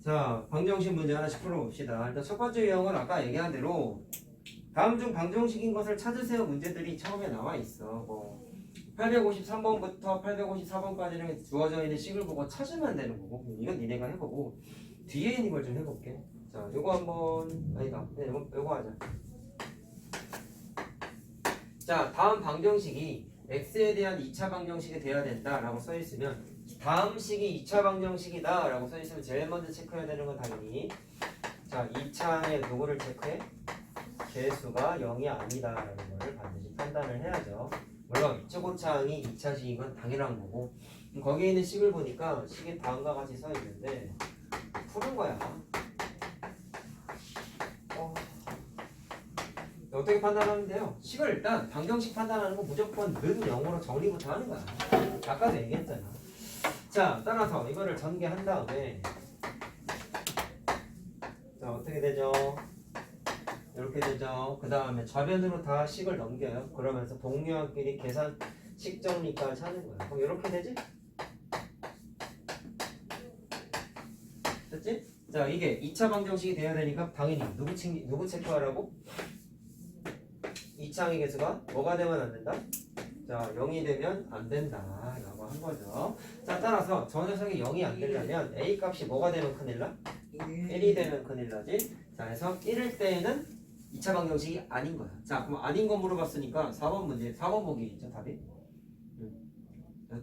자, 방정식 문제 하나씩 풀어봅시다. 일단 첫 번째 유형은 아까 얘기한 대로 다음 중 방정식인 것을 찾으세요 문제들이 처음에 나와 있어. 뭐 853번부터 854번까지는 주어져 있는 식을 보고 찾으면 되는 거고, 이건 니네가 해보고 뒤에 있는 걸 좀 해볼게. 자, 요거 한번 아니다. 네, 요거 하자. 자, 다음 방정식이 x에 대한 2차 방정식이 돼야 된다라고 써 있으면, 다음 식이 2차 방정식이다라고 써 있으면 제일 먼저 체크해야 되는 건 당연히, 자, 2차의 누구를 체크해? 개수가 0이 아니다라는 걸 반드시 판단을 해야죠. 물론 이차고차항이 2차식인 건 당연한 거고, 거기에 있는 식을 보니까 식이 다음과 같이 써 있는데 푸는 거야. 어떻게 판단하면 돼요? 식을 일단 방정식 판단하는 건 무조건 는 0으로 정리부터 하는 거야. 아까도 얘기했잖아. 자, 따라서 이거를 전개한 다음에 자, 어떻게 되죠? 이렇게 되죠. 그 다음에 좌변으로 다 식을 넘겨요. 그러면서 동료끼리 계산 식 정리까지 하는 거야. 그럼 이렇게 되지? 됐지? 자, 이게 2차 방정식이 돼야 되니까 당연히 누구 체크하라고? 2차항의 개수가 뭐가 되면 안 된다? 자, 0이 되면 안 된다 라고 한 거죠. 자, 따라서 저 녀석이 0이 안 되려면 A 값이 뭐가 되면 큰일 나? 1이 되면 큰일 나지. 자, 그래서 1일 때에는 2차 방정식이 아닌 거야. 자, 그럼 아닌 거 물어봤으니까 4번 문제, 4번 보기 있죠, 답이?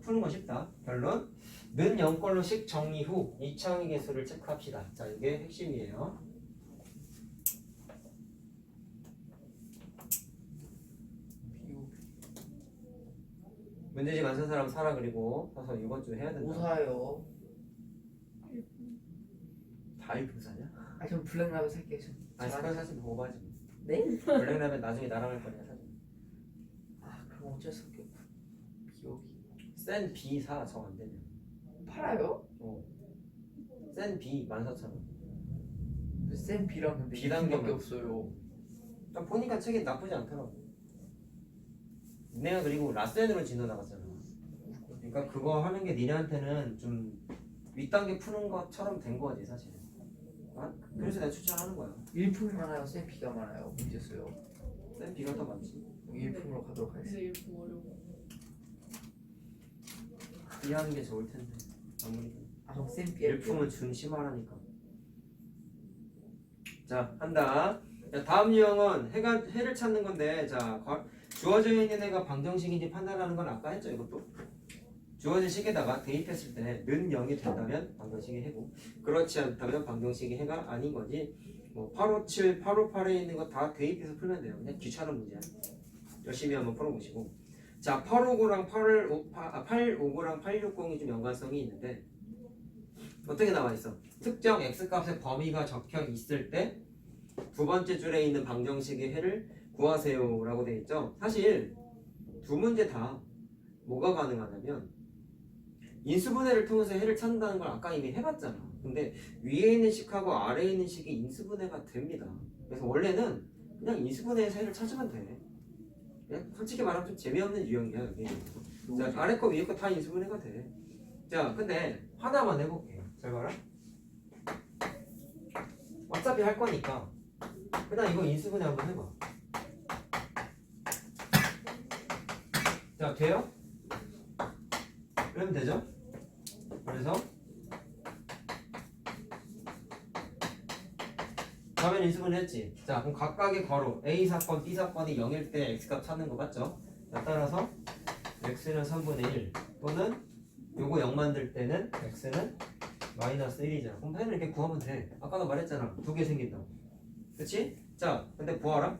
푸는 거 쉽다. 결론, 는 0걸로 식 정리 후 2차항의 개수를 체크합시다. 자, 이게 핵심이에요. 문제집 안 쓴 사람 사라. 그리고 서서 이번 주 해야 된다. 뭐 사요? 다 1품 사냐? 아, 전 블랙라벨 살게요. 아니, 색깔 사진 보고 하지. 네? 블랙라벨 나중에 나랑 할 거냐 사진. 아, 그럼 어쩔 수 없겠고. 비오기. 센 B 사, 정 안 되면. 팔아요? 센 B 14,000원. 센 B랑 근데 비단계만. B밖에 없어요. 딱 보니까 책이 나쁘지 않더라고. 내가 그리고 라센으로 진도 나갔잖아. 그러니까 그거 하는 게 니네한테는 좀 윗단계 푸는 것처럼 된 거지 사실. 아? 그래서 내가 추천하는 거야. 1품이 많아요? 센 B가 많아요? 문제 써요. 센 B가 더 많지. 1품으로 가도록 하겠습니다. 근데 일부 어려워. B 하는 게 좋을 텐데. 아무리 아, 그럼 센 B 일품은 중심하라니까. 자, 한다. 자, 다음 유형은 해를 찾는 건데, 자, 주어져 있는 해가 방정식인지 판단하는 건 아까 했죠, 이것도. 주어진 식에다가 대입했을 때 는 0이 된다면 방정식이 해고, 그렇지 않다면 방정식이 해가 아닌 거지. 뭐 857, 858에 있는 거 다 대입해서 풀면 돼요. 그냥 귀찮은 문제야. 열심히 한번 풀어보시고. 자, 859랑 859랑 860이 좀 연관성이 있는데 어떻게 나와 있어? 특정 x값의 범위가 적혀 있을 때 두 번째 줄에 있는 방정식의 해를 구하세요 라고 되어 있죠. 사실 두 문제 다 뭐가 가능하냐면 인수분해를 통해서 해를 찾는다는 걸 아까 이미 해봤잖아. 근데 위에 있는 식하고 아래에 있는 식이 인수분해가 됩니다. 그래서 원래는 그냥 인수분해에서 해를 찾으면 돼. 그냥 솔직히 말하면 좀 재미없는 유형이야 여기. 자, 아래 거 위에 거 다 인수분해가 돼. 자, 근데 하나만 해볼게. 잘 봐라. 어차피 할 거니까 그냥 이거 인수분해 한번 해봐. 자, 돼요? 그러면 되죠? 그래서 가면 인수분해 했지. 자, 그럼 각각의 괄호 A 사건, B 사건이 0일 때 X값 찾는 거 맞죠? 자, 따라서 X는 3분의 1 또는 요거 0 만들 때는 X는 마이너스 1이잖아. 그럼 해는 이렇게 구하면 돼. 아까도 말했잖아. 두 개 생긴다고. 그치? 자, 근데 구하라.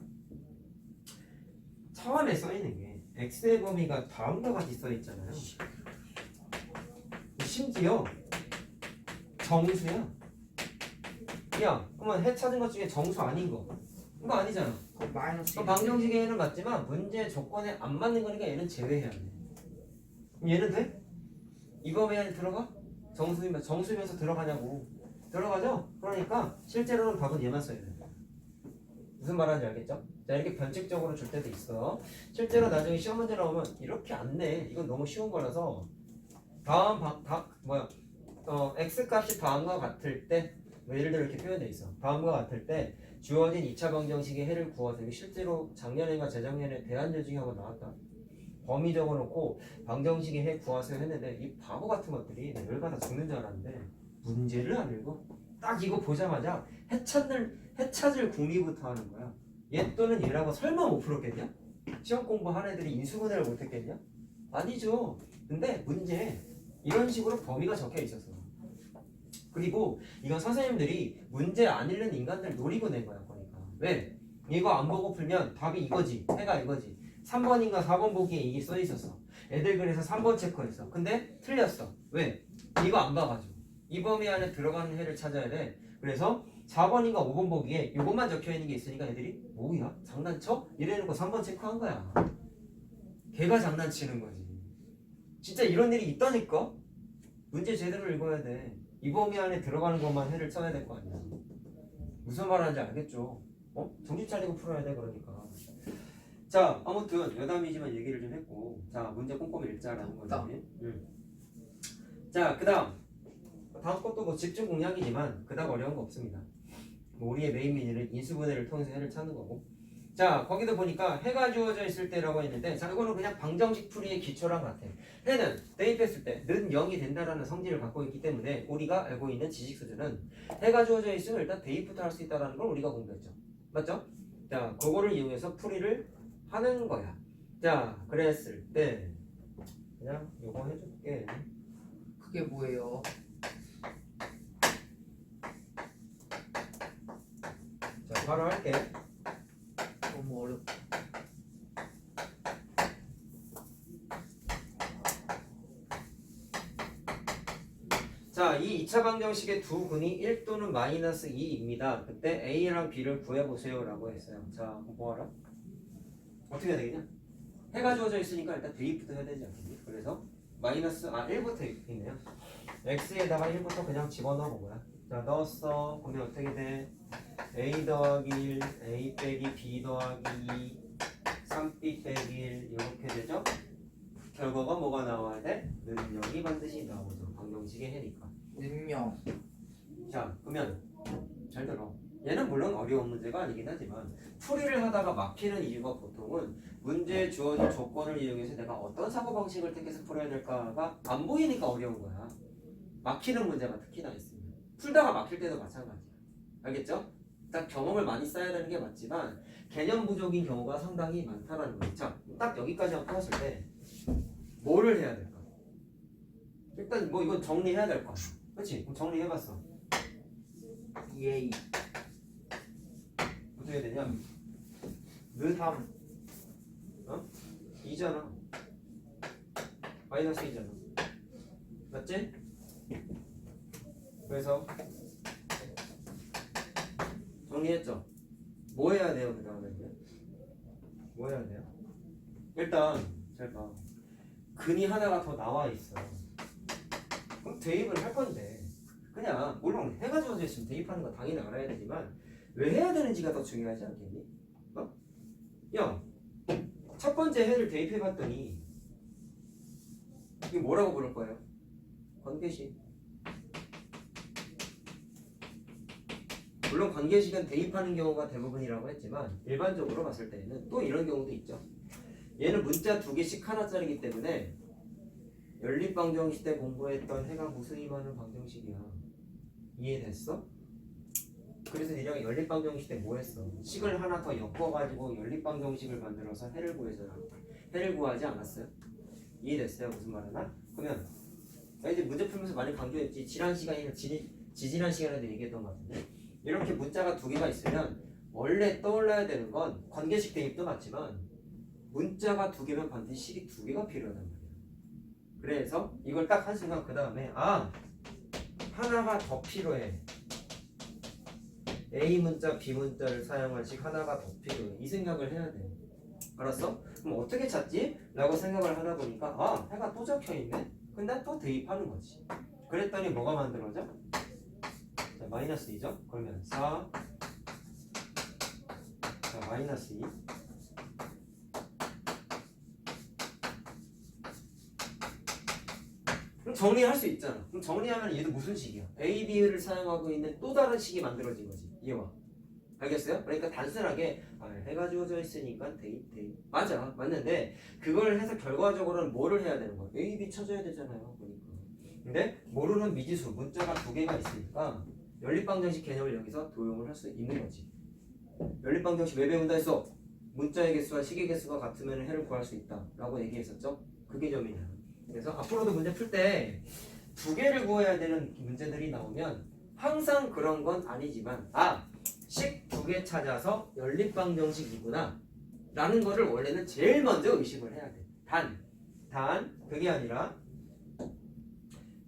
처음에 써있는 게 X의 범위가 다음과 같이 써있잖아요. 심지어 정수야. 야, 그러면 해 찾은 것 중에 정수 아닌 거 이거 아니잖아. 마이너스 그럼 방정식에는 맞지만 문제 조건에 안 맞는 거니까 얘는 제외해야 돼. 그럼 얘는 돼? 이 범위 안에 들어가? 정수이면서 들어가냐고. 들어가죠? 그러니까 실제로는 답은 얘만 써야 돼. 무슨 말하는지 알겠죠? 자, 이렇게 변칙적으로 줄 때도 있어. 실제로 나중에 시험 문제 나오면 이렇게 안 내. 이건 너무 쉬운 거라서 다음 x 값이 다음과 같을 때 뭐 예를 들어 이렇게 표현돼 있어. 다음과 같을 때 주어진 2차 방정식의 해를 구하세요. 이게 실제로 작년인가 재작년에 대안제 중에 한번 나왔다. 범위 적어놓고 방정식의 해 구하세요 했는데 이 바보 같은 것들이 나 열받아 죽는 줄 알았는데 문제를 안 읽어. 딱 이거 보자마자 해찾을 궁리부터 하는 거야. 얘 또는 얘라고 설마 못 풀었겠냐? 시험 공부한 애들이 인수분해를 못했겠냐? 아니죠. 근데 문제 이런 식으로 범위가 적혀 있었어. 그리고 이건 선생님들이 문제 안 읽는 인간들 노리고 낸 거야. 그러니까 왜? 이거 안 보고 풀면 답이 이거지. 해가 이거지. 3번인가 4번 보기에 이게 써 있었어. 애들 그래서 3번 체크했어. 근데 틀렸어. 왜? 이거 안 봐가지고. 이 범위 안에 들어가는 해를 찾아야 돼. 그래서 4번인가 5번 보기에 이것만 적혀 있는 게 있으니까 애들이 뭐야? 장난쳐? 이래놓고 3번 체크한 거야. 걔가 장난치는 거지. 진짜 이런 일이 있다니까? 문제 제대로 읽어야 돼. 이 범위 안에 들어가는 것만 해를 써야 될 거 아니야. 무슨 말 하는지 알겠죠? 정신 차리고 풀어야 돼. 그러니까. 자, 아무튼 여담이지만 얘기를 좀 했고, 자, 문제 꼼꼼히 읽자라는 거지. 자, 그다음 것도 뭐 집중 공략이지만 그닥 어려운 거 없습니다. 뭐 우리의 메인 미니는 인수분해를 통해서 해를 찾는 거고. 자, 거기도 보니까 해가 주어져 있을 때라고 했는데, 자, 이거는 그냥 방정식 풀이의 기초랑 같아. 해는 대입했을 때 는 0이 된다라는 성질을 갖고 있기 때문에 우리가 알고 있는 지식 수준은 해가 주어져 있으면 일단 대입부터 할 수 있다는 걸 우리가 공부했죠. 맞죠? 자, 그거를 이용해서 풀이를 하는 거야. 자, 그랬을 때 그냥 요거 해줄게. 그게 뭐예요? 자, 바로 할게. 너무 어렵다. 자, 이 2차 방정식의 두 근이 1 또는 마이너스 2입니다. 그때 A랑 B를 구해보세요 라고 했어요. 자, 뭐 하라? 어떻게 해야 되겠냐? 해가 주어져 있으니까 일단 대입부터 해야 되지 않겠니? 그래서 마이너스 1부터 있네요. X에다가 1부터 그냥 집어넣어 본 거야. 자, 넣었어. 그러면 어떻게 돼? A 더하기 1, A 빼기 B 더하기 2, 3B 빼기 1 이렇게 되죠? 결과가 뭐가 나와야 돼? 능력이 반드시 나오죠. 방정식의 해니까. 능력. 자, 그러면 잘 들어. 얘는 물론 어려운 문제가 아니긴 하지만 풀이를 하다가 막히는 이유가 보통은 문제에 주어진 조건을 이용해서 내가 어떤 사고방식을 택해서 풀어야 될까가 안 보이니까 어려운 거야. 막히는 문제가 특히나 있으면. 풀다가 막힐 때도 마찬가지야. 알겠죠? 딱 경험을 많이 쌓아야 되는 게 맞지만 개념 부족인 경우가 상당히 많다라는 거죠. 자, 딱 여기까지만 풀었을 때 뭐를 해야 될까? 일단 뭐 이건 정리해야 될 거 아니야. 그렇지? 그럼 정리해봤어. 예이. 어떻게 되냐? 는 3. 2잖아. 마이너스 2잖아. 맞지? 그래서 정리했죠? 뭐 해야 돼요? 그 다음에는? 뭐 해야 돼요? 일단 잘 봐. 근이 하나가 더 나와 있어. 그럼 대입을 할 건데 그냥 물론 해가 주어져 있으면 대입하는 거 당연히 알아야 되지만 왜 해야 되는지가 더 중요하지 않겠니? 야, 첫 번째 해를 대입해봤더니 이게 뭐라고 부를 거예요? 관계식. 물론 관계식은 대입하는 경우가 대부분이라고 했지만 일반적으로 봤을 때는 또 이런 경우도 있죠. 얘는 문자 2개씩 하나짜리기 때문에 연립방정식 때 공부했던 해가 무수히 많은 방정식이야. 이해됐어? 그래서 니랑 연립방정식 때 뭐 했어? 식을 하나 더 엮어가지고 연립방정식을 만들어서 해를 구해서라. 해를 구하지 않았어요? 이해됐어요? 무슨 말이나? 그러면 나 이제 문제 풀면서 많이 강조했지. 지난 시간이나 지지난 시간에도 얘기했던 것 같은데 이렇게 문자가 2개가 있으면 원래 떠올라야 되는 건 관계식 대입도 맞지만 문자가 2개면 반드시 식이 2개가 필요하단 말이야. 그래서 이걸 딱 한순간 그 다음에 하나가 더 필요해. A 문자, B 문자를 사용한 식 하나가 더 필요해. 이 생각을 해야 돼. 알았어? 그럼 어떻게 찾지? 라고 생각을 하다 보니까 해가 또 적혀있네? 근데 또 대입하는 거지. 그랬더니 뭐가 만들어져? 자, 마이너스 2죠? 그러면 4 자, 마이너스 2 그럼 정리할 수 있잖아. 그럼 정리하면 얘도 무슨 식이야? A, B를 사용하고 있는 또 다른 식이 만들어진 거지. 이해와. 알겠어요? 그러니까 단순하게 해가 주어져 있으니까 데이트 맞아 맞는데 그걸 해서 결과적으로는 뭐를 해야 되는 거야? A, B 쳐줘야 되잖아요. 그러니까. 근데 모르는 미지수 문자가 두 개가 있으니까 연립방정식 개념을 여기서 도용을 할 수 있는 거지. 연립방정식 왜 배운다 했어? 문자의 개수와 식의 개수가 같으면 해를 구할 수 있다 라고 얘기했었죠. 그게 점이냐. 그래서 앞으로도 문제 풀 때 두 개를 구해야 되는 문제들이 나오면 항상 그런 건 아니지만 식 두 개 찾아서 연립방정식이구나 라는 거를 원래는 제일 먼저 의식을 해야 돼. 단 그게 아니라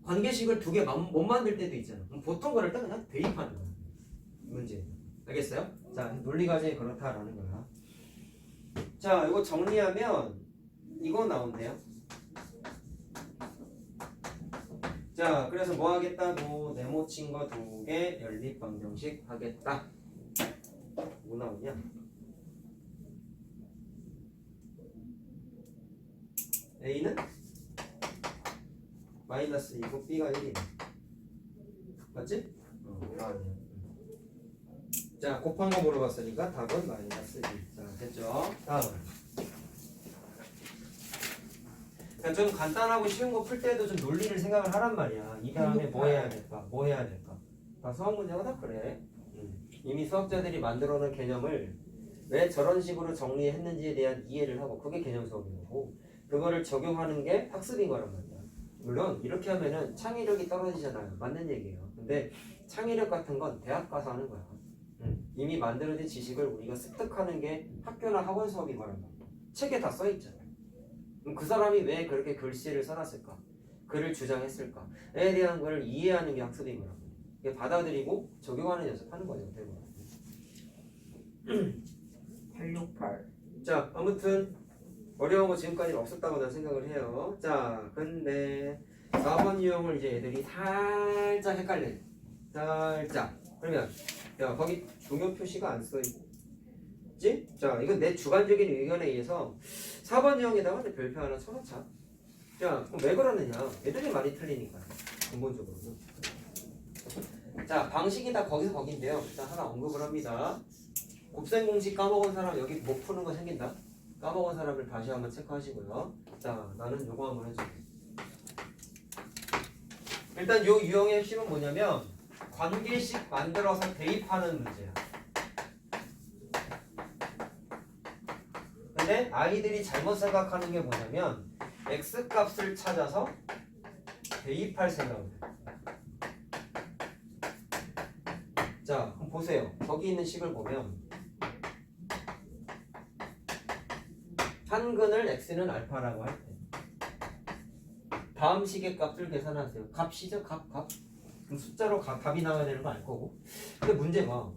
관계식을 두 개 못 만들 때도 있잖아. 그럼 보통 그럴 때 그냥 대입하는 거야. 문제. 알겠어요? 자, 논리 과정이 그렇다라는 거야. 자, 이거 정리하면 이거 나온대요. 자, 그래서 뭐 하겠다고 네모친 거 두 개 연립방정식 하겠다. 뭐 나오냐? A는 마이너스 2고 B가 1이네. 맞지? 아니야. 자, 곱한 거 물어봤으니까 답은 마이너스 2. 자, 됐죠? 다음. 그러니까 좀 간단하고 쉬운 거 풀 때도 좀 논리를 생각을 하란 말이야. 이 다음에 뭐 해야 될까? 뭐 해야 될까? 다 수학 문제가 다 그래. 이미 수학자들이 만들어 놓은 개념을 왜 저런 식으로 정리했는지에 대한 이해를 하고 그게 개념 수업인 거고 그거를 적용하는 게 학습인 거란 말이야. 물론 이렇게 하면은 창의력이 떨어지잖아요. 맞는 얘기예요. 근데 창의력 같은 건 대학 가서 하는 거야. 이미 만들어진 지식을 우리가 습득하는 게 학교나 학원 수업인 거란 말이야. 책에 다 써있잖아. 그럼 그 사람이 왜 그렇게 글씨를 써놨을까? 글을 주장했을까? 에 대한 걸 이해하는 게 학습인 거란 말이야. 이게 받아들이고 적용하는 연습하는 거죠. 대부분. 868. 자, 아무튼 어려운 거 지금까지는 없었다고 난 생각을 해요. 자, 근데 4번 유형을 이제 애들이 살짝 헷갈려. 살짝. 그러면 야, 거기 중요 표시가 안 써있지? 자, 이건 내 주관적인 의견에 의해서 4번 유형에다가 별표 하나 쳐놓자. 자, 그럼 왜 그러느냐? 애들이 많이 틀리니까. 근본적으로는. 자, 방식이 다 거기서 거긴데요. 일단 하나 언급을 합니다. 곱셈 공식 까먹은 사람 여기 못 푸는 거 생긴다. 까먹은 사람을 다시 한번 체크하시고요. 자, 나는 요거 한번 해줄게. 일단 요 유형의 핵심은 뭐냐면 관계식 만들어서 대입하는 문제야. 근데 아이들이 잘못 생각하는 게 뭐냐면 x 값을 찾아서 대입할 생각을 해. 자, 그럼 보세요. 거기 있는 식을 보면 한근을 x는 알파라고 할 때 다음 식의 값을 계산하세요. 값이죠, 값. 그럼 숫자로 답이 나와야 되는 거 알 거고. 근데 문제가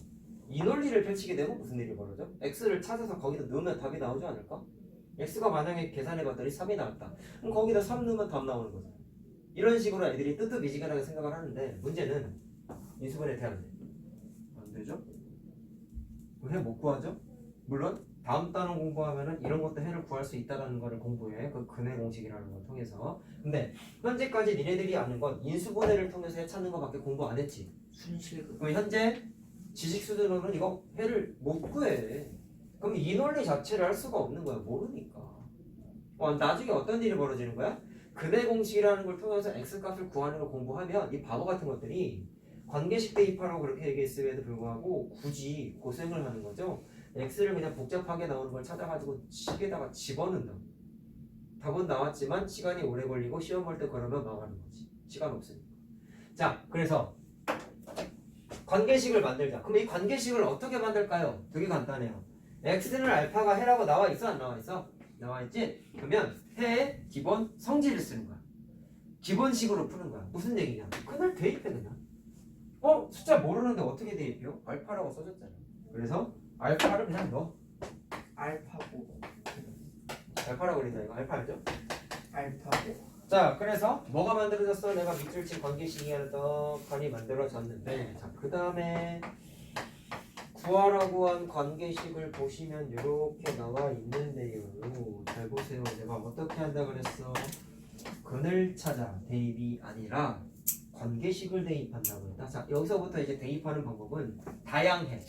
이 논리를 펼치게 되면 무슨 일이 벌어져? x를 찾아서 거기다 넣으면 답이 나오지 않을까? x가 만약에 계산해봤더니 3이 나왔다. 그럼 거기다 3 넣으면 답 나오는 거죠. 이런 식으로 애들이 뜨뜻미지근하게 생각을 하는데 문제는 인수분해 돼야 돼. 안 되죠? 해 못 구하죠? 물론 다음 단원 공부하면은 이런 것도 해를 구할 수 있다는 거를 공부해. 그 근해 공식이라는 걸 통해서. 근데 현재까지 니네들이 아는 건 인수분해를 통해서 해 찾는 거밖에 공부 안 했지. 순실급. 그럼 현재 지식 수준으로는 이거 해를 못 구해. 그럼 이 논리 자체를 할 수가 없는 거야. 모르니까. 나중에 어떤 일이 벌어지는 거야? 근해 공식이라는 걸 통해서 x 값을 구하는 걸 공부하면 이 바보 같은 것들이 관계식 대입하라고 그렇게 얘기했음에도 불구하고 굳이 고생을 하는 거죠. x를 그냥 복잡하게 나오는 걸 찾아가지고 식에다가 집어넣는다. 답은 나왔지만 시간이 오래 걸리고 시험 볼 때 그러면 망하는 거지. 시간 없으니까. 자, 그래서 관계식을 만들자. 그럼 이 관계식을 어떻게 만들까요? 되게 간단해요. x는 알파가 해라고 나와 있어, 안 나와 있어? 나와 있지? 그러면 해의 기본 성질을 쓰는 거야. 기본식으로 푸는 거야. 무슨 얘기냐? 그날 대입해 그냥. 숫자 모르는데 어떻게 대입해요? 알파라고 써줬잖아. 그래서 알파를 그냥 넣어. 알파고. 알파라고 그린다 이거. 알파 알죠? 알파고. 자, 그래서 뭐가 만들어졌어? 내가 밑줄 친 관계식이 하나 떡하니 만들어졌는데, 자, 그 다음에 구하라고 한 관계식을 보시면 이렇게 나와 있는데요. 잘 보세요. 내가 어떻게 한다 그랬어? 근을 찾아 대입이 아니라 관계식을 대입한다고 했다. 자, 여기서부터 이제 대입하는 방법은 다양해.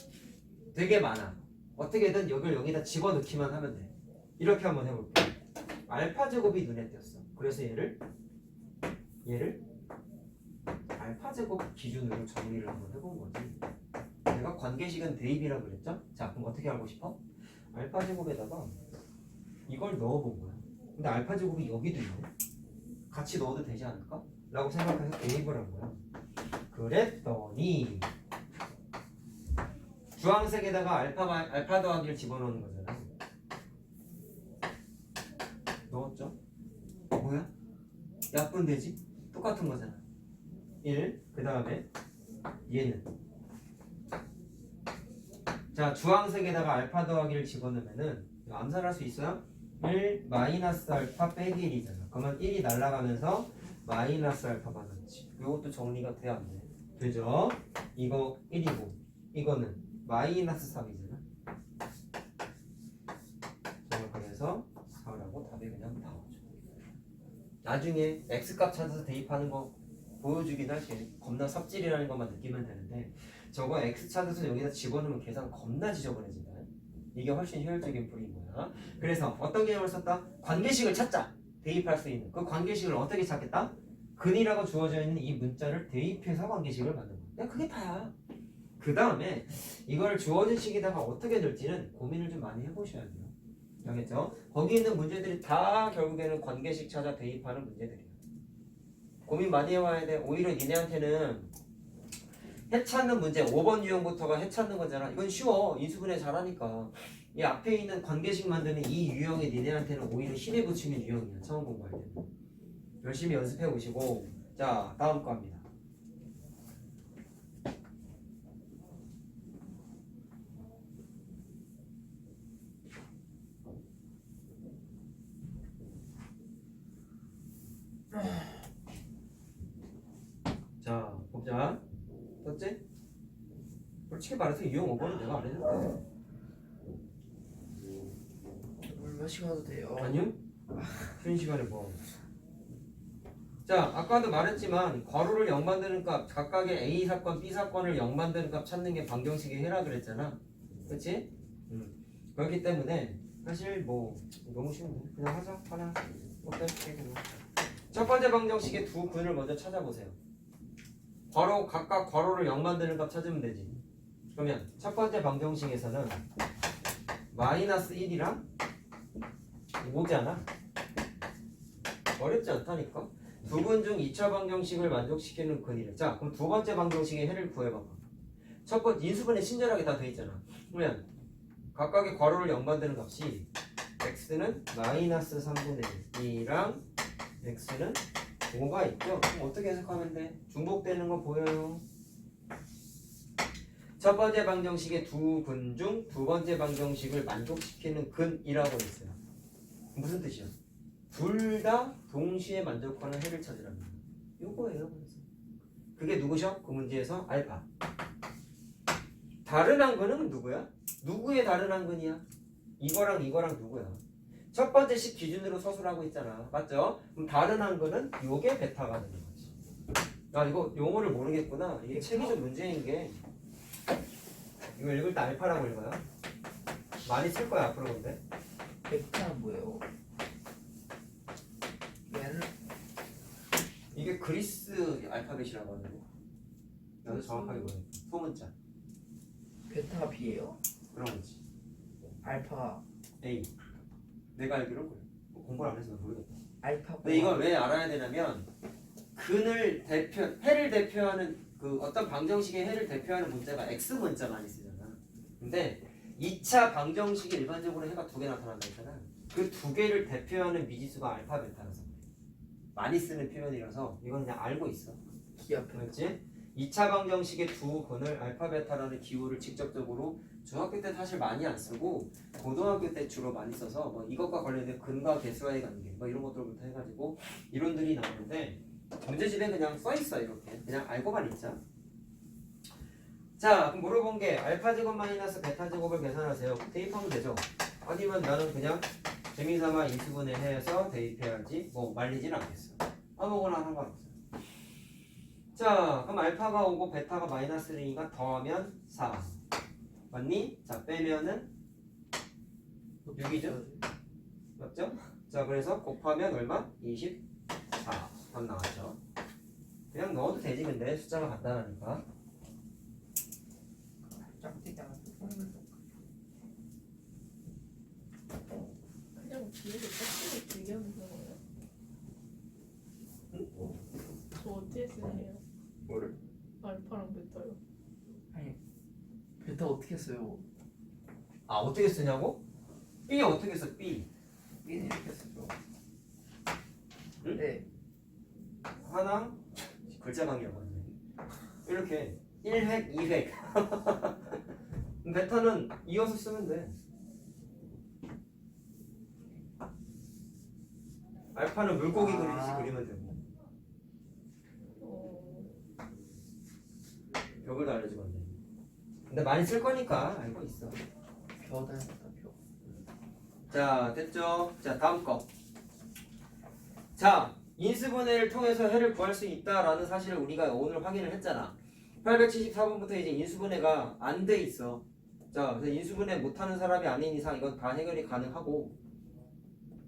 되게 많아. 어떻게든 여기를 여기다 집어넣기만 하면 돼. 이렇게 한번 해볼게. 알파 제곱이 눈에 띄었어. 그래서 얘를 알파 제곱 기준으로 정리를 한번 해본 거지. 내가 관계식은 대입이라고 그랬죠? 자, 그럼 어떻게 하고 싶어? 알파 제곱에다가 이걸 넣어본 거야. 근데 알파 제곱이 여기도 있네. 같이 넣어도 되지 않을까? 라고 생각해서 대입을 한 거야. 그랬더니 주황색에다가 알파 더하기를 집어넣는 거잖아. 넣었죠? 뭐야? 약분되지? 똑같은 거잖아. 1, 그 다음에 얘는 자, 주황색에다가 알파 더하기를 집어넣으면은 암산할 수 있어요? 1 마이너스 알파 빼기 1이잖아. 그러면 1이 날아가면서 마이너스 알파가 남지. 이것도 정리가 돼, 안 돼? 되죠? 이거 1이고 이거는 마이너스 3이잖아. 정확하게 해서 4라고 답이 그냥 나오죠. 나중에 x값 찾아서 대입하는 거 보여주긴 할게. 겁나 삽질이라는 것만 느끼면 되는데 저거 x 찾아서 여기다 집어넣으면 계산 겁나 지저분해진다. 이게 훨씬 효율적인 풀이인 거야. 그래서 어떤 개념을 썼다? 관계식을 찾자. 대입할 수 있는 그 관계식을 어떻게 찾겠다? 근이라고 주어져 있는 이 문자를 대입해서 관계식을 만든 거야. 그냥 그게 다야. 그 다음에 이걸 주어진 식에다가 어떻게 넣을지는 고민을 좀 많이 해보셔야 돼요. 알겠죠? 거기 있는 문제들이 다 결국에는 관계식 찾아 대입하는 문제들이야. 고민 많이 해와야 돼. 오히려 니네한테는 해 찾는 문제 5번 유형부터가 해 찾는 거잖아. 이건 쉬워. 인수분해 잘하니까. 이 앞에 있는 관계식 만드는 이 유형이 니네한테는 오히려 힘에 붙이는 유형이야. 처음 공부할 때는. 열심히 연습해 오시고. 자, 다음 거 합니다. 자, 보자. 됐지? 솔직히 말해서 유형 5번은 내가 안 해줄게. 몇 시간 해도 돼요? 아니요? 쉬는 시간에 뭐. 자, 아까도 말했지만 괄호를 0 만드는 값, 각각의 A 사건, B 사건을 0 만드는 값 찾는 게 방정식이 해라 그랬잖아. 그치? 그렇기 때문에 사실 뭐 너무 쉬운데 그냥 하자. 하나 어때? 첫 번째 방정식의 두 근을 먼저 찾아보세요. 괄호, 각각 괄호를 0 만드는 값 찾으면 되지. 그러면 첫 번째 방정식에서는 마이너스 1이랑 5잖아. 어렵지 않다니까. 두 근 중 2차 방정식을 만족시키는 근이래. 자, 그럼 두 번째 방정식의 해를 구해봐봐. 첫 번째 인수분해 친절하게 다 돼 있잖아. 그러면 각각의 괄호를 0 만드는 값이 x는 마이너스 3분의 2랑 x는 5가 있죠. 그럼 어떻게 해석하면 돼? 중복되는 거 보여요? 첫 번째 방정식의 두 근 중 두 번째 방정식을 만족시키는 근이라고 했어요. 무슨 뜻이야? 둘 다 동시에 만족하는 해를 찾으랍니다. 요거예요. 그래서 그게 누구셔? 그 문제에서 알파. 다른 한 근은 누구야? 누구의 다른 한 근이야? 이거랑 이거랑 누구야? 첫 번째 식 기준으로 서술하고 있잖아. 맞죠? 그럼 다른 한 근은 요게 베타가 되는 거지. 아, 이거 용어를 모르겠구나. 이게 책이 좀 문제인 게 이거 읽을 때 알파라고 읽어요. 많이 쓸 거야 앞으로. 근데 베타는 뭐예요? 얘는 이게 그리스 알파벳이라고 하는데 나도 정확하게 모르겠어. 소문자 베타가 B예요? 그런 거지. 알파 A. 내가 알기로 그래. 뭐 공부를 안 해서 모르겠다. 알파. 근데 이걸 왜 알아야 되냐면 근을 해를 대표하는 그 어떤 방정식의 해를 대표하는 문자가 x 문자 많이 쓰잖아. 근데 2차 방정식이 일반적으로 해가 두 개 나타난다 했잖아. 그 두 개를 대표하는 미지수가 알파 베타라서 많이 쓰는 표현이라서 이건 그냥 알고 있어. 기압. 알지? 2차 방정식의 두 근을 알파 베타라는 기호를 직접적으로 중학교 때 사실 많이 안 쓰고 고등학교 때 주로 많이 써서 뭐 이것과 관련된 근과 개수와의 관계 뭐 이런 것들부터 해가지고 이론들이 나오는데 문제집에 그냥 써있어. 이렇게 그냥 알고만 있자. 자, 그럼 물어본 게 알파 제곱 마이너스 베타 제곱을 계산하세요. 대입하면 되죠. 아니면 나는 그냥 재미삼아 인수분해 해서 대입해야지 뭐 말리진 않겠어. 아무거나 상관없어요. 자, 그럼 알파가 오고 베타가 마이너스 1이니까 더하면 4. 맞니? 자, 빼면은 6이죠? 맞죠? 자, 그래서 곱하면 얼마? 24. 답 나왔죠. 그냥 넣어도 되지, 근데 숫자가 간단하니까. 짝대기가 그냥 뒤에서 짝대기 길게 하는 거예요. 저 어떻게 쓰나요? 뭐를? 알파랑 베타요. 아니 베타 어떻게 써요? 아, 어떻게 쓰냐고? B 어떻게 써? B. B는 이렇게 쓰죠. 응? 네. 하나 글자 관계가 완전히 이렇게 1획, 2획 베타는 이어서 쓰면 돼. 알파는 물고기 그리듯이 그리면 되고 벽을 알려주면 돼. 근데 많이 쓸 거니까 알고 있어. 벼 닮았다 벼. 자, 됐죠? 자, 다음 거. 자, 인수분해를 통해서 해를 구할 수 있다라는 사실을 우리가 오늘 확인을 했잖아. 874번부터 이제 인수분해가 안 돼 있어. 자, 그래서 인수분해 못하는 사람이 아닌 이상 이건 다 해결이 가능하고.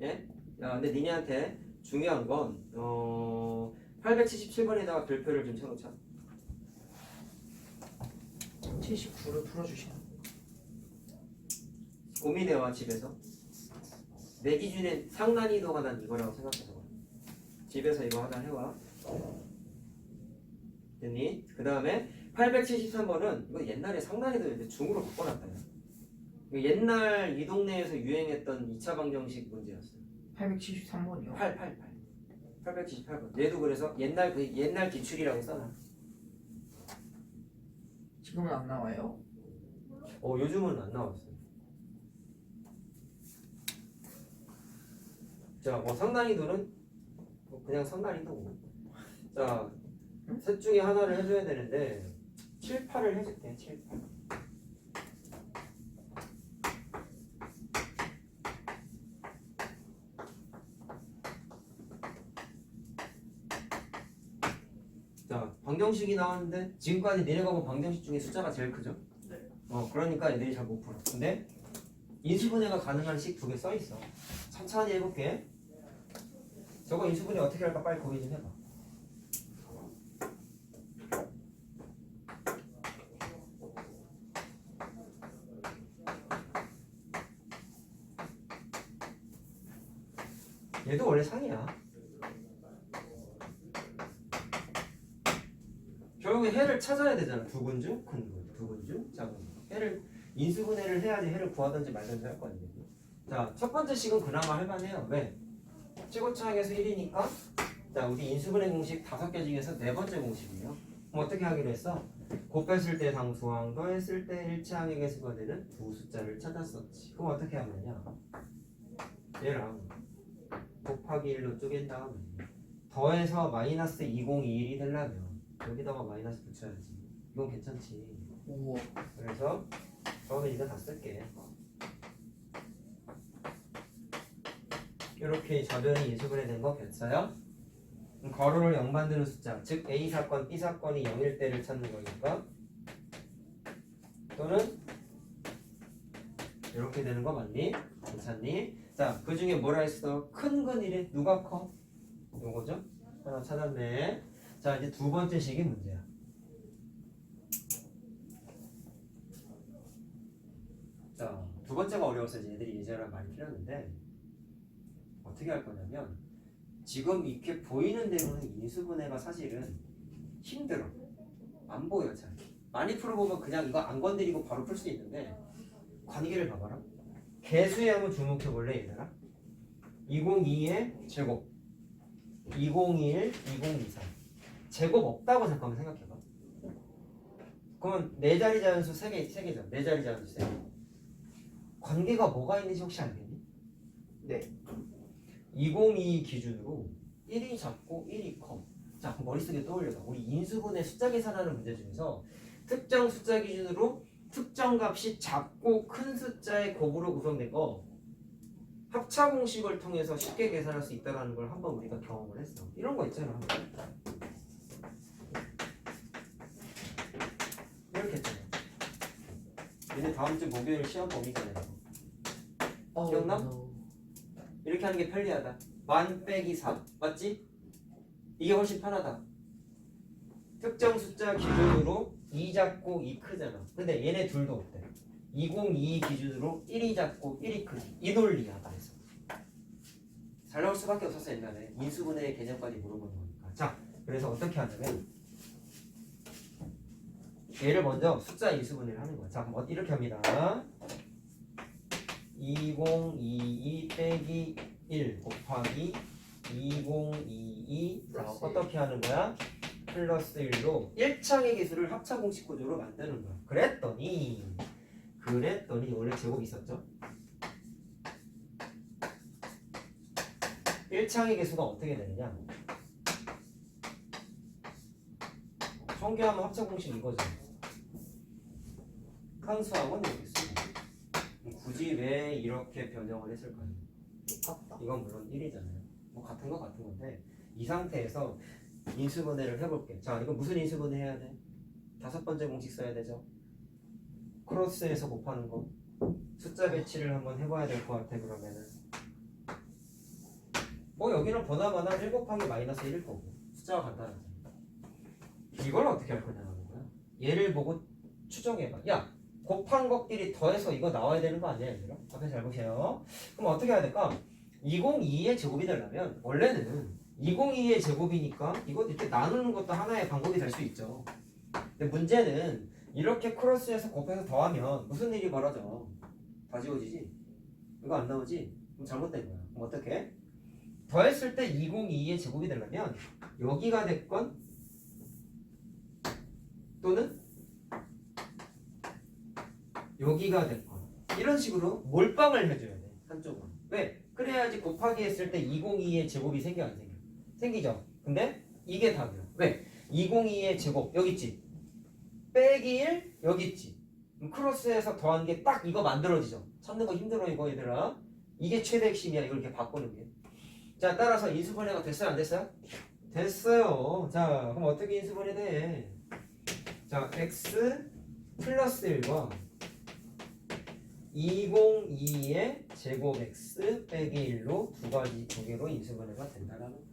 예? 야, 근데 니네한테 중요한 건 877번에다가 별표를 좀 쳐놓자. 79를 풀어주시는. 고민해와 집에서. 내 기준엔 상난이도가 난 이거라고 생각해서 그래. 집에서 이거 하나 해와. 됐니? 그 다음에 873번은 이거 옛날에 상난이도였는데 중으로 바꿔놨다. 이거 옛날 이 동네에서 유행했던 2차 방정식 문제였어요. 873번이요. 878번. 얘도 그래서 옛날 기출이라고 써놔. 지금은 안 나와요. 요즘은 안 나왔어요. 자, 뭐 상난이도는 그냥 상난이도고. 자, 셋 중에 하나를 해줘야 되는데 7, 8을 해줄게. 7, 8. 자, 방정식이 나왔는데 지금까지 니네가 본 방정식 중에 숫자가 제일 크죠? 네. 그러니까 애들이 잘 못 풀어. 근데 인수분해가 가능한 식 두 개 써 있어. 천천히 해볼게. 저거 인수분해 어떻게 할까 빨리 고민 좀 해봐. 얘도 원래 상이야. 결국에 해를 찾아야 되잖아. 두근 중, 큰 근, 두근 중, 작은 근. 해를 인수분해를 해야지 해를 구하든지 말든지 할 거 아니에요. 자, 첫 번째 식은 그나마 할만해요. 왜? 최고차항에서 1이니까 자, 우리 인수분해 공식 5개 중에서 네 번째 공식이에요. 그럼 어떻게 하기로 했어? 곱했을 때 상수항, 더했을 때 1차항의 개수가 되는 두 숫자를 찾았었지. 그럼 어떻게 하면 되냐? 얘랑 곱하기 1로 쪼갠 다음에 더해서 마이너스 2021이 되려면 여기다가 마이너스 붙여야지. 이건 괜찮지. 우와. 그래서 처음에 이거 다 쓸게. 이렇게 저변이 인수분해 된 거 됐어요? 괄호를 0 만드는 숫자, 즉 A 사건, B 사건이 0일 때를 찾는 거니까 또는 이렇게 되는 거 맞니? 괜찮니? 자, 그 중에 뭐라 했어? 큰 근이래. 누가 커? 요거죠? 하나 찾았네. 자, 이제 두 번째 식이 문제야. 자, 두 번째가 어려워서 얘들이 예제랑 많이 틀렸는데 어떻게 할 거냐면 지금 이렇게 보이는 대로는 인수분해가 사실은 힘들어. 안 보여 잘. 많이 풀어보면 그냥 이거 안 건드리고 바로 풀 수 있는데 관계를 봐봐라. 개수에 한번 주목해 볼래 얘들아? 202의 제곱 201, 2023 제곱 없다고 잠깐만 생각해봐. 그러면 네 자리 자연수 3개죠. 네 자리 자연수 3개. 관계가 뭐가 있는지 혹시 알겠니? 네. 202 기준으로 1이 작고 1이 커. 자, 머릿속에 떠올려봐. 우리 인수분해 숫자 계산하는 문제 중에서 특정 숫자 기준으로 특정 값이 작고 큰 숫자의 곱으로 구성된 거 합차 공식을 통해서 쉽게 계산할 수 있다는 걸 한번 우리가 경험을 했어. 이런 거 있잖아. 이렇게 했잖아. 얘네 다음 주 목요일 시험 범위잖아요. 기억나? no. 이렇게 하는 게 편리하다. 만 빼기 4 맞지? 이게 훨씬 편하다. 특정 숫자 기준으로 2 작고 2 크잖아. 근데 얘네 둘도 없대. 2022 기준으로 1이 작고 1이 크지. 이 논리야. 그래서 잘 나올 수밖에 없었어 옛날에. 인수분해의 개념까지 물어보는 거니까. 자, 그래서 어떻게 하냐면 얘를 먼저 숫자 인수분해를 하는 거야. 자, 그럼 이렇게 합니다. 2022 빼기 1 곱하기 2022 자, 어떻게 하는 거야? 플러스 1로 1창의 개수를 합차 공식 구조로 만드는 거야. 그랬더니 원래 제곱이 있었죠? 1창의 개수가 어떻게 되느냐? 정규하면 합차 공식 이거죠. 상수하고는 여기 있습니다. 굳이 왜 이렇게 변형을 했을까요? 똑같다. 이건 물론 1이잖아요. 뭐 같은 건데 이 상태에서 인수분해를 해볼게. 자, 이거 무슨 인수분해 해야 돼? 5번째 공식 써야 되죠. 크로스에서 곱하는 거. 숫자 배치를 한번 해봐야 될 것 같아. 그러면은 뭐 여기는 보나마나 1 곱하기 마이너스 1일 거고 숫자가 간단하잖아. 이걸 어떻게 할 거냐는 거야. 얘를 보고 추정해봐. 야, 곱한 것끼리 더해서 이거 나와야 되는 거 아니야, 얘들아? 앞에 잘 보세요. 그럼 어떻게 해야 될까? 202의 제곱이 되려면 원래는 202의 제곱이니까 이거 이렇게 나누는 것도 하나의 방법이 될 수 있죠. 근데 문제는 이렇게 크로스해서 곱해서 더하면 무슨 일이 벌어져? 다 지워지지? 이거 안 나오지? 그럼 잘못된 거야. 그럼 어떻게? 더했을 때 202의 제곱이 되려면 여기가 됐건 또는 여기가 됐건 이런 식으로 몰빵을 해줘야 돼. 한쪽으로. 왜? 그래야지 곱하기 했을 때 202의 제곱이 생겨 안 생겨? 생기죠. 근데 이게 답이야. 왜? 202의 제곱 여기 있지. 빼기 1 여기 있지. 그럼 크로스해서 더한 게 딱 이거 만들어지죠. 찾는 거 힘들어 이거 얘들아. 이게 최대 핵심이야. 이걸 이렇게 바꾸는 게. 자, 따라서 인수분해가 됐어요 안 됐어요? 됐어요. 자, 그럼 어떻게 인수분해 돼? 자, x 플러스 1과 202의 제곱 x 빼기 1로 두 개로 인수분해가 된다라는 거.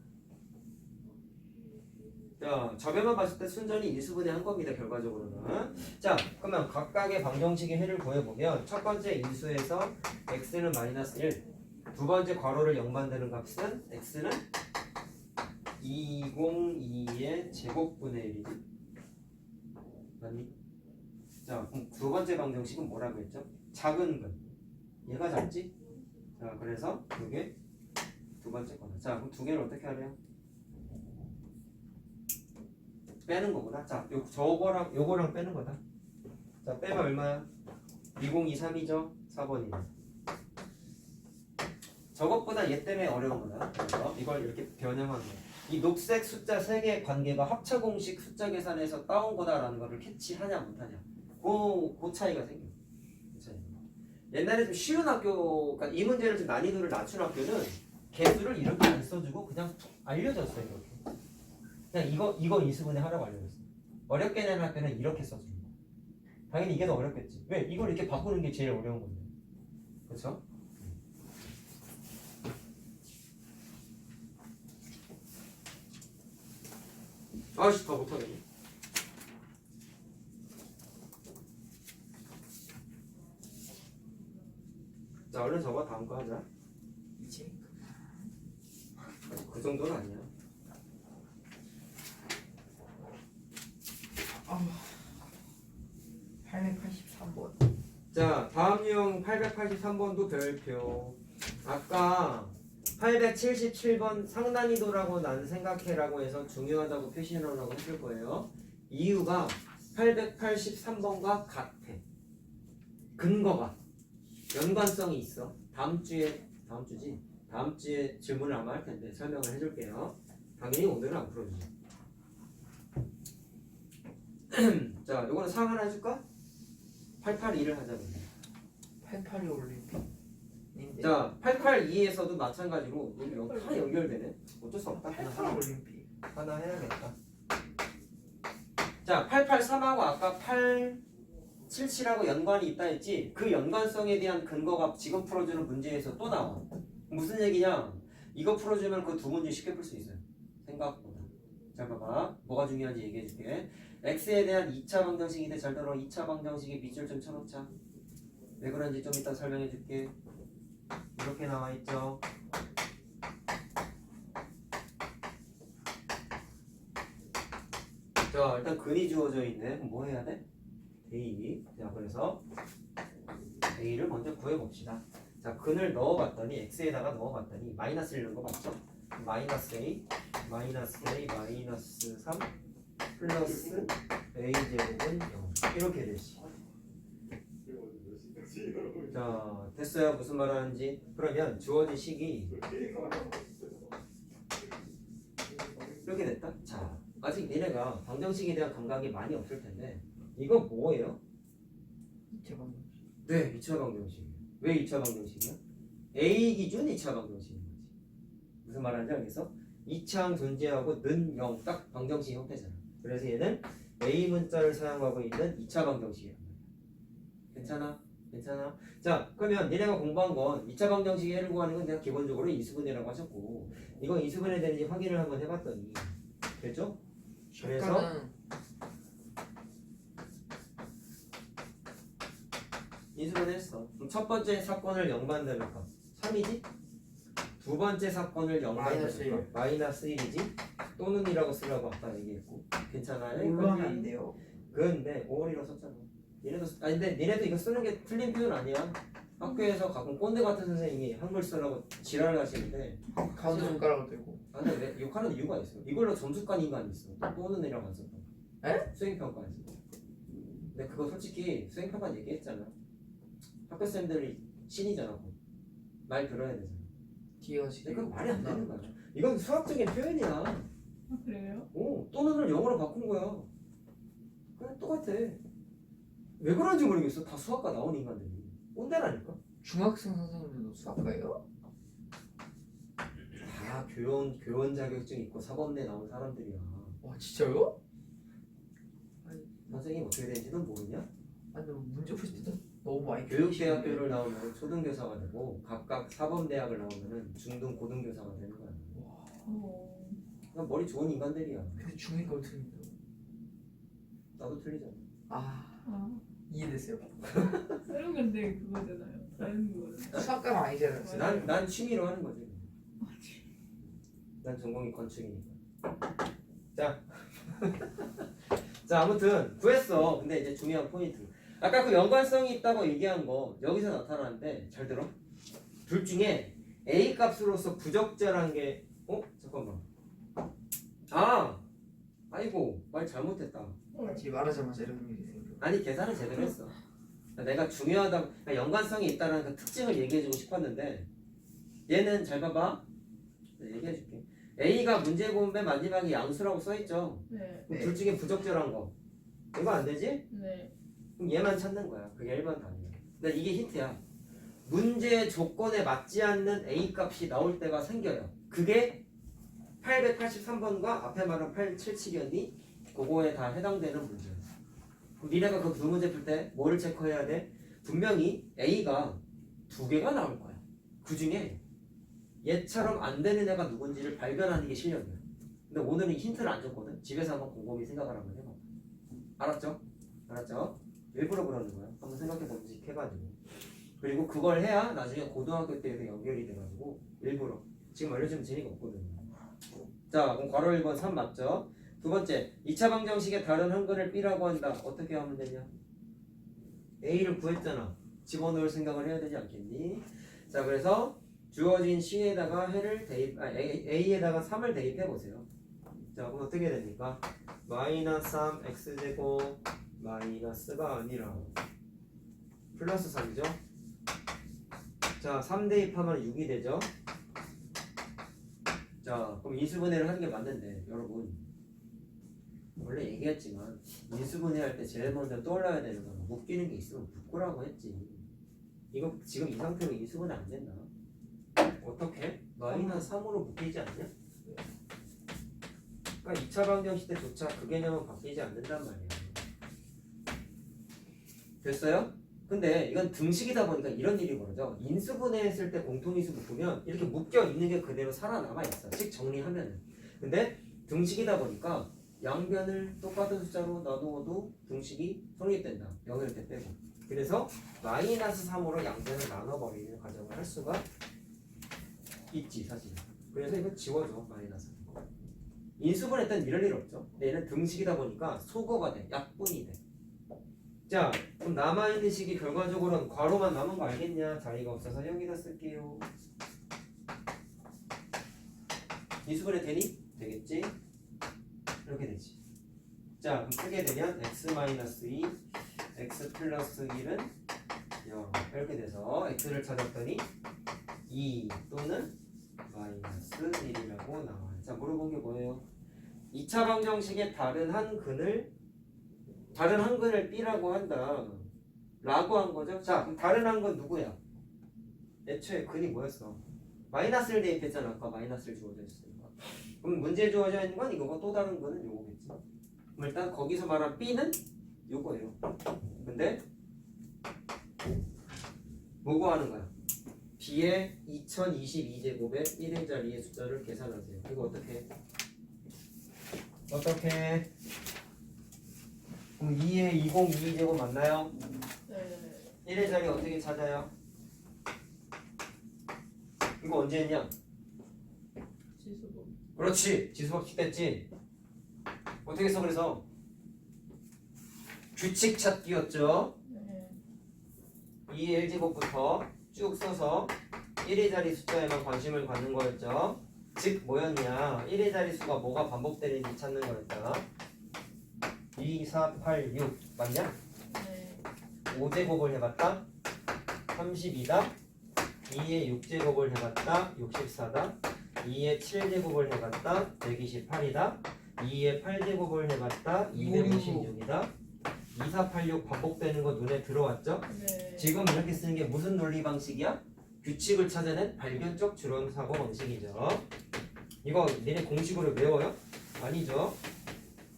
자, 저배만 봤을 때 순전히 인수분해 한 겁니다. 결과적으로는. 자, 그러면 각각의 방정식의 해를 구해보면 첫 번째 인수에서 x는 마이너스 1, 두 번째 괄호를 0 만드는 값은 x는 202의 제곱분의 1이지. 맞니? 자, 그럼 두 번째 방정식은 뭐라고 했죠? 작은 근. 얘가 작지? 자, 그래서 이게 두 번째 거다. 자, 그럼 두 개를 어떻게 하래요? 빼는 거구나. 자, 요거랑 빼는 거다. 자, 빼면 얼마야? 2023이죠? 4번이네. 저것보다 얘 때문에 어려운 거다. 그래서 이걸 이렇게 변형한 거야. 이 녹색 숫자 3개의 관계가 합차 공식 숫자 계산에서 따온 거다라는 거를 캐치하냐 못하냐. 그 차이가 생겨. 그 차이. 옛날에 좀 쉬운 학교, 그러니까 이 문제를 좀 난이도를 낮춘 학교는 개수를 이렇게 안 써주고 그냥 알려줬어 이렇게. 그냥 이거 인수분해 하라고 알려줬어. 어렵게 내는 학교는 이렇게 써주는 거야. 당연히 이게 더 어렵겠지. 왜? 이걸 이렇게 바꾸는 게 제일 어려운 건데. 그렇죠? 아씨, 더 못하겠네. 자, 얼른 적어. 다음 거 하자. 이제 아직 그 정도는 아니야. 아 883번. 자, 다음 유형 883번도 별표. 아까 877번 상난이도라고 난 생각해라고 해서 중요하다고 표시해놓으라고 했을 거예요. 이유가 883번과 같아. 근거가 연관성이 있어. 다음 주에 질문을 아마 할 텐데 설명을 해줄게요. 당연히 오늘은 안 풀어주죠. 자, 요거는 상 하나 해줄까? 882를 하자면 88이 올림픽. 자 882에서도 마찬가지로 여기 다 연결되네. 어쩔 수 없다. 그냥 88 올림픽. 하나 해야겠다. 자 883하고 아까 877하고 연관이 있다 했지. 그 연관성에 대한 근거가 지금 풀어주는 문제에서 또 나와. 무슨 얘기냐? 이거 풀어주면 그 두 문제 쉽게 풀 수 있어요. 생각보다. 잘 봐봐. 뭐가 중요한지 얘기해 줄게. x에 대한 2차 방정식인데 잘 들어. 2차 방정식의 밑줄 좀 쳐놓자. 왜 그런지 좀 이따 설명해 줄게. 이렇게 나와 있죠. 자 일단 근이 주어져 있네. 그럼 뭐 해야 돼? 대입. 자 그래서 a를 먼저 구해봅시다. 자 근을 넣어봤더니 x에다가 넣어봤더니 마이너스 1 넣은 거 맞죠? 마이너스 a 마이너스 3 플러스 a 제곱은 0 이렇게 되지. 자 됐어요. 무슨 말 하는지. 그러면 주어진 식이 이렇게 됐다. 자 아직 니네가 방정식에 대한 감각이 많이 없을 텐데 이거 뭐예요? 제가 네 2차 방정식이에요. 왜 2차 방정식이야? A 기준 2차 방정식인 거지. 무슨 말 하는지 알겠어? 2차항 존재하고 는 0 딱 방정식 형태잖아. 그래서 얘는 A 문자를 사용하고 있는 2차 방정식이야. 괜찮아? 괜찮아? 자 그러면 니네가 공부한 건 2차 방정식의 해를 구하는 건 내가 기본적으로 이수분해라고 하셨고 이건 이수분해 되는지 확인을 한번 해봤더니 됐죠? 그래서 잠깐은 이수분했어. 그럼 첫 번째 사건을 0 만들까? 3이지? 두 번째 사건을 0 마이너스 만들까? 마이너스 1이지? 또는 이라고 쓰라고 아까 얘기했고 괜찮아요? 뭘로 하면 안 돼요? 근데 5월이라고 썼잖아. 얘네도 아니 근데 니네도 이거 쓰는 게 틀린 표현 아니야. 학교에서 가끔 꼰대 같은 선생님이 한글 쓰라고 지랄을 하시는데 가운데 손가락을 들고. 아 근데 왜 욕하는 이유가 있어. 이걸로 점수 깐 인간이 있어. 또는 이라고 안 썼다. 에? 수행평가에서. 근데 그거 솔직히 수행평가 얘기했잖아. 학교 쌤들이 신이잖아. 그거. 말 들어야 되잖아. 뒤에가 근데 지금 그건 말이 안 되는 거야. 이건 수학적인 표현이야. 아, 그래요? 오, 또는을 영어로 바꾼 거야. 그냥 똑같아. 왜 그런지 모르겠어. 다 수학과 나온 인간들이. 꼰대라니까. 중학생 선생님들도 수학과예요? 다 교원 자격증 있고 사범대 나온 사람들이야. 와 진짜요? 선생님 어떻게 되는지도 모르냐? 아니 뭐 문제 푸실 때 너무 많이 교육대학교를 나오면 초등교사가 되고 각각 사범대학을 나오면 중등 고등교사가 되는 거야. 어. 그냥 머리 좋은 인간들이야. 근데 중이가 어떻게 돼요? 나도 틀리잖아. 아, 이해됐어요. 새로운 건데 그거잖아요. 다른 거잖아요. 수학과는 아니잖아요. 난 취미로 하는 거지. 난 전공이 건축이니까. 자, 자 아무튼 구했어. 근데 이제 중요한 포인트. 아까 그 연관성이 있다고 얘기한 거 여기서 나타나는데 잘 들어. 둘 중에 A 값으로서 부적절한 게 잠깐만. 아이고 말 잘못했다. 같이 말하자마자 이런 일이 생겨. 아니 계산을 제대로 했어. 내가 중요하다, 그러니까 연관성이 있다는 그 특징을 얘기해주고 싶었는데 얘는 잘 봐봐. 얘기해줄게. A가 문제 보면 맨 마지막에 양수라고 써있죠. 네. 그럼 둘 중에 부적절한 거 이거 안 되지? 네. 그럼 얘만 찾는 거야. 그게 1번 답이야. 근데 이게 힌트야. 문제 조건에 맞지 않는 A 값이 나올 때가 생겨요. 그게 883번과 앞에 말한 877이었니? 그거에 다 해당되는 문제야. 그럼 니네가 그 두 문제 풀 때 뭐를 체크해야 돼? 분명히 A가 두 개가 나올 거야. 그 중에 얘처럼 안 되는 애가 누군지를 발견하는 게 실력이야. 근데 오늘은 힌트를 안 줬거든. 집에서 한번 곰곰이 생각을 한번 해봐. 알았죠? 알았죠? 일부러 그러는 거야. 한번 생각해 보면서 그리고 그걸 해야 나중에 고등학교 때에서 연결이 돼가지고 일부러. 지금 알려주면 재미가 없거든요. 자, 그럼 괄호 1번 3 맞죠? 두 번째, 2차 방정식의 다른 한 근을 B라고 한다. 어떻게 하면 되냐? A를 구했잖아. 집어넣을 생각을 해야 되지 않겠니? 자, 그래서 주어진 C에다가 해를 A에다가 3을 대입해 보세요. 자, 그럼 어떻게 됩니까? 마이너스 3x제곱 마이너스가 아니라 플러스 3이죠? 자, 3 대입하면 6이 되죠? 자, 그럼 인수분해를 하는 게 맞는데 여러분 원래 얘기했지만 인수분해할 때 제일 먼저 떠올라야 되는 건 웃기는 게 있으면 묶으라고 했지. 이거 지금 이 상태로 인수분해 안 된다. 어떻게? 마이너스 3으로 묶이지 않냐? 그러니까 2차 방정식 때조차 그 개념은 바뀌지 않는단 말이야. 됐어요? 근데 이건 등식이다 보니까 이런 일이 벌어져. 인수분해했을 때 공통인수 묶으면 이렇게 묶여 있는 게 그대로 살아남아 있어. 식 정리하면은. 근데 등식이다 보니까 양변을 똑같은 숫자로 나누어도 등식이 성립된다. 0일 때 빼고. 그래서 마이너스 3으로 양변을 나눠버리는 과정을 할 수가 있지 사실. 그래서 이거 지워줘 마이너스. 인수분해 때는 이럴 일 없죠. 근데 얘는 등식이다 보니까 소거가 돼. 약분이 돼. 자, 그럼 남아있는 식이 결과적으로는 괄호만 남은 거 알겠냐? 자리가 없어서 여기다 쓸게요. 인수분해 되니? 되겠지? 이렇게 되지. 자, 그럼 쓰게 되면 x-2, x 플러스 1은 0 이렇게 돼서 x를 찾았더니 2 또는 마이너스 1이라고 나와요. 자, 물어본 게 뭐예요? 2차 방정식의 다른 한 근을 B라고 한다 라고 한 거죠. 자, 그럼 다른 한 건 누구야? 애초에 근이 뭐였어? 마이너스를 대입했잖아. 아까 마이너스를 주어져 있으니까. 그럼 문제에 주어져 있는 건 이거고 또 다른 거는 요거겠지. 그럼 일단 거기서 말한 B는 요거예요. 근데 뭐 구하는 거야? B의 2022제곱의 1인 자리의 숫자를 계산하세요. 이거 어떻게? 그럼 2에 2022제곱 맞나요? 네. 1의 자리 어떻게 찾아요? 이거 언제 했냐? 지수도. 그렇지. 지수법칙 됐지? 어떻게 했어 그래서? 규칙 찾기였죠. 네. 2의 1제곱부터 쭉 써서 1의 자리 숫자에만 관심을 갖는 거였죠. 즉 뭐였냐? 1의 자리 수가 뭐가 반복되는지 찾는 거였다. 2, 4, 8, 6 맞냐? 네. 5제곱을 해봤다 32다. 2의 6제곱을 해봤다 64다. 2의 7제곱을 해봤다 128이다. 2의 8제곱을 해봤다 256이다. 2, 4, 8, 6 반복되는 거 눈에 들어왔죠? 네. 지금 이렇게 쓰는 게 무슨 논리 방식이야? 규칙을 찾아낸 발견적 주론 사고 방식이죠. 이거 니네 공식으로 외워요? 아니죠.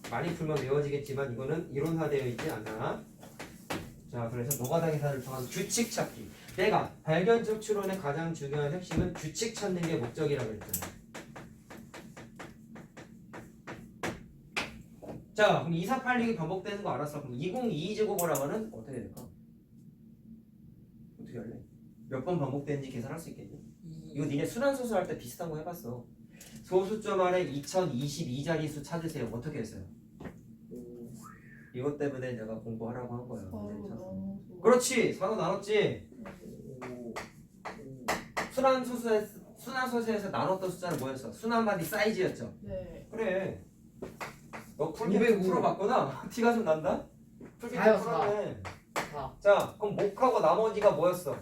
많이 풀면 외워지겠지만 이거는 이론화되어 있지 않아. 자, 그래서 노가다 계산을 통한 규칙 찾기. 내가 발견적 추론의 가장 중요한 핵심은 규칙 찾는 게 목적이라고 했잖아. 자, 그럼 2486이 반복되는 거 알았어. 그럼 2022제곱을 하면은 어떻게 될까? 어떻게 할래? 몇 번 반복되는지 계산할 수 있겠니? 이거 니네 순환소수 할 때 비슷한 거 해봤어. 소수점 아래 2022자리수 찾으세요. 어떻게 했어요? 이것 때문에 내가 공부하라고 한 거야. 바로 네, 찾아서. 나눠서. 그렇지. 사로 나눴지. 네. 순환소수에서 나눴던 숫자는 뭐였어? 순환마디 사이즈였죠. 네. 그래. 너 풀게 205. 풀어봤구나. 티가 좀 난다. 풀게 사요, 풀었네. 4. 자, 그럼 목하고 나머지가 뭐였어?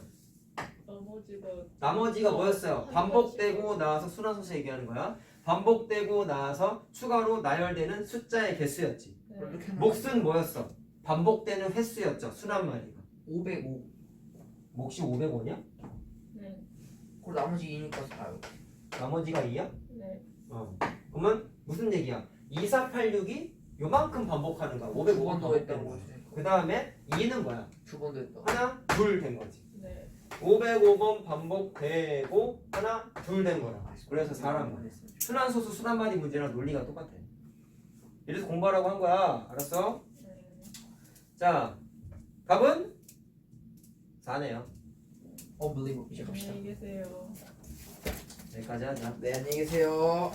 나머지가 뭐였어요? 한 반복되고 나서 순환소수 얘기하는 거야. 반복되고 나서 추가로 나열되는 숫자의 개수였지. 네. 몫은 뭐였어? 반복되는 횟수였죠. 순환마디가. 505. 몫이 505냐? 네. 그리고 나머지 2니까 4요. 나머지가 2야? 네. 그러면 무슨 얘기야? 2486이 요만큼 반복하는 거야. 505번 2번도 반복되는 했다고 거야. 하시니까. 그 다음에 2는 뭐야? 2번도 했다. 하나, 둘 된 거지. 네. 505번 반복되고 하나, 둘 된 거야. 그래서 4란 말이야. 순환소수 순환마디 문제랑 논리가 똑같아. 이래서 공부하라고 한 거야. 알았어? 네. 자, 답은 4네요. Unbelievable. 이제 갑시다. 안녕히 계세요. 여기까지 하자. 네, 안녕히 계세요.